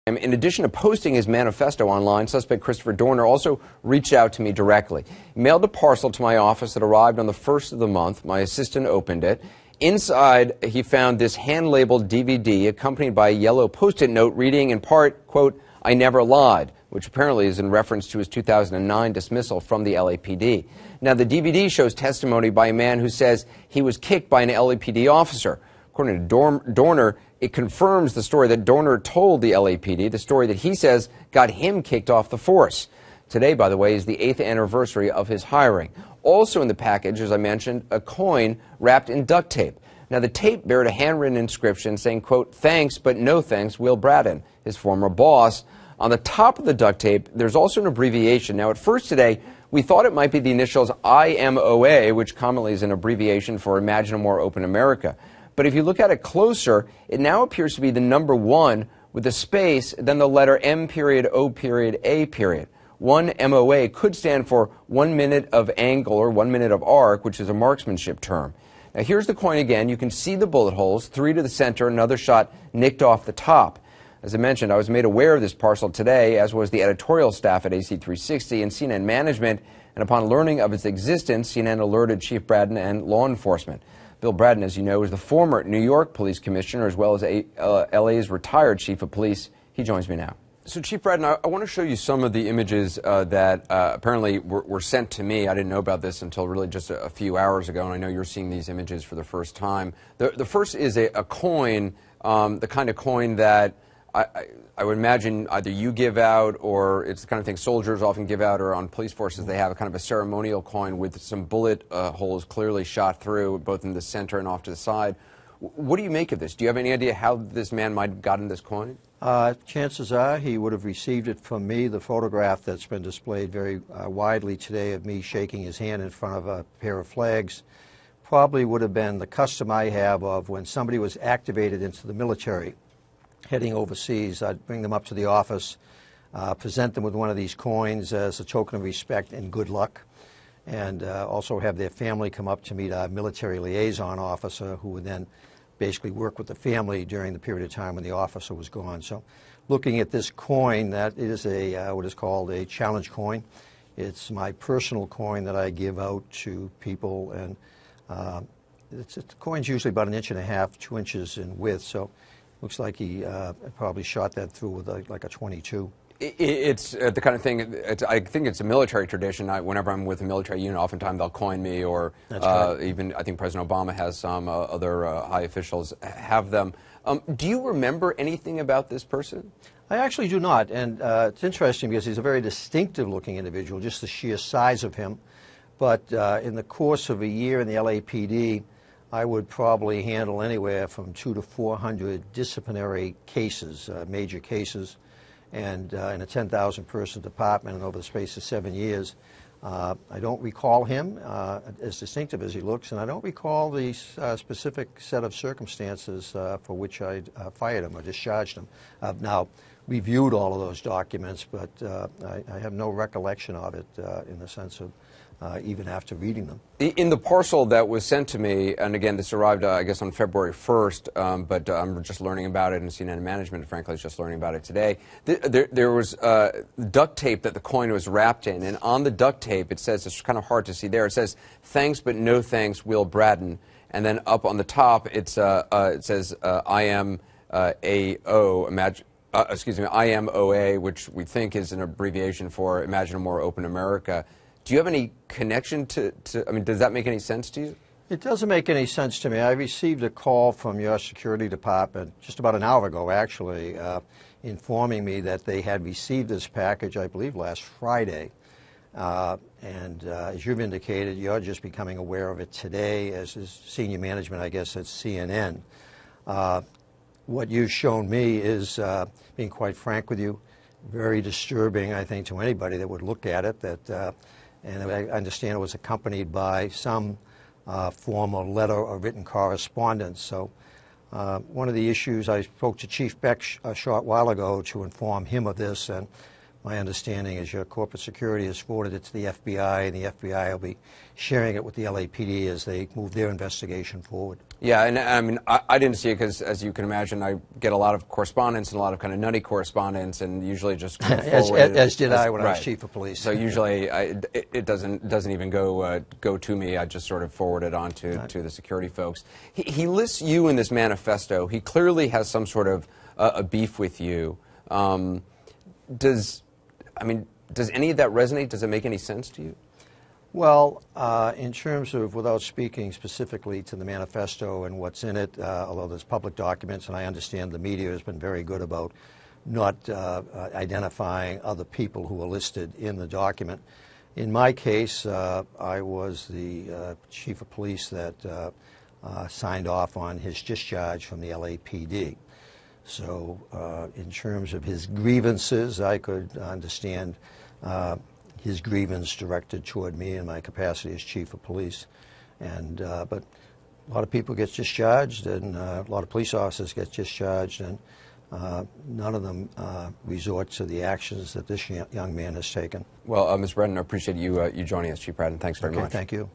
In addition to posting his manifesto online, suspect Christopher Dorner also reached out to me directly. He mailed a parcel to my office that arrived on the 1st of the month. My assistant opened it. Inside, he found this hand-labeled DVD accompanied by a yellow Post-it note reading in part, quote, "I never lied," which apparently is in reference to his 2009 dismissal from the LAPD. Now, the DVD shows testimony by a man who says he was kicked by an LAPD officer. According to Dorner, it confirms the story that Dorner told the LAPD, the story that he says got him kicked off the force. Today, by the way, is the 8th anniversary of his hiring. Also in the package, as I mentioned, a coin wrapped in duct tape. Now, the tape bared a handwritten inscription saying, quote, "Thanks, but no thanks, Will Braden," his former boss. On the top of the duct tape, there's also an abbreviation. Now, at first today, we thought it might be the initials IMOA, which commonly is an abbreviation for Imagine a More Open America. But if you look at it closer, it now appears to be the number 1 with a space, then the letter M period, O period, A period. 1 MOA could stand for 1 minute of angle or 1 minute of arc, which is a marksmanship term. Now here's the coin again. You can see the bullet holes, 3 to the center, another shot nicked off the top. As I mentioned, I was made aware of this parcel today, as was the editorial staff at AC360 and CNN management, and upon learning of its existence, CNN alerted Chief Braden and law enforcement. Bill Braden, as you know, is the former New York Police Commissioner, as well as LA's retired Chief of Police. He joins me now. So, Chief Braden, I want to show you some of the images that apparently were sent to me. I didn't know about this until really just a few hours ago, and I know you're seeing these images for the first time. The first is a coin, the kind of coin that I would imagine either you give out, or it's the kind of thing soldiers often give out, or on police forces they have a kind of a ceremonial coin with some bullet holes clearly shot through, both in the center and off to the side. What do you make of this? Do you have any idea how this man might have gotten this coin? Chances are he would have received it from me. The photograph that's been displayed very widely today of me shaking his hand in front of a pair of flags probably would have been the custom I have of when somebody was activated into the military heading overseas. I'd bring them up to the office, present them with one of these coins as a token of respect and good luck, and also have their family come up to meet our military liaison officer, who would then basically work with the family during the period of time when the officer was gone. So looking at this coin, that is a what is called a challenge coin. It's my personal coin that I give out to people, and the coin's usually about 1.5 inches, 2 inches in width, so looks like he probably shot that through with like a .22. It's the kind of thing, I think it's a military tradition. Whenever I'm with a military unit, oftentimes they'll coin me, or even I think President Obama has some, other high officials have them. Do you remember anything about this person? I actually do not, and it's interesting because he's a very distinctive looking individual, just the sheer size of him. But in the course of a year in the LAPD, I would probably handle anywhere from 200 to 400 disciplinary cases, major cases, and in a 10,000-person department, and over the space of 7 years. I don't recall him as distinctive as he looks, and I don't recall the specific set of circumstances for which I fired him or discharged him. I've now reviewed all of those documents, but I have no recollection of it in the sense of even after reading them. In the parcel that was sent to me, and again, this arrived, I guess, on February 1st, but I'm just learning about it, and CNN management, frankly, is just learning about it today. There was duct tape that the coin was wrapped in, and on the duct tape, it says, it's kind of hard to see there, it says, "Thanks, but no thanks, Will Braden." And then up on the top, it says, IMOA, which we think is an abbreviation for Imagine a More Open America. Do you have any connection to, I mean, does that make any sense to you? It doesn't make any sense to me. I received a call from your security department just about an hour ago, actually, informing me that they had received this package, I believe, last Friday. As you've indicated, you're just becoming aware of it today, as is senior management, I guess, at CNN. What you've shown me is, being quite frank with you, very disturbing, I think, to anybody that would look at it. And I understand it was accompanied by some form of letter or written correspondence. So one of the issues, I spoke to Chief Beck a short while ago to inform him of this, and My understanding is your corporate security has forwarded it to the FBI, and the FBI will be sharing it with the LAPD as they move their investigation forward. Yeah, and I mean, I didn't see it because, as you can imagine, I get a lot of correspondence and a lot of kind of nutty correspondence, and usually just kind of as did I when I was chief of police. So usually it doesn't even go to me. I just sort of forward it on to the security folks. He lists you in this manifesto. He clearly has some sort of a beef with you. Does any of that resonate? Does it make any sense to you? Well, in terms of, without speaking specifically to the manifesto and what's in it, although there's public documents, and I understand the media has been very good about not identifying other people who are listed in the document. In my case, I was the chief of police that signed off on his discharge from the LAPD. So in terms of his grievances, I could understand his grievance directed toward me in my capacity as chief of police. And but a lot of people get discharged, and a lot of police officers get discharged, and none of them resort to the actions that this young man has taken. Well, Ms. Brennan, I appreciate you joining us, Chief Braden. Thanks very much. Thank you.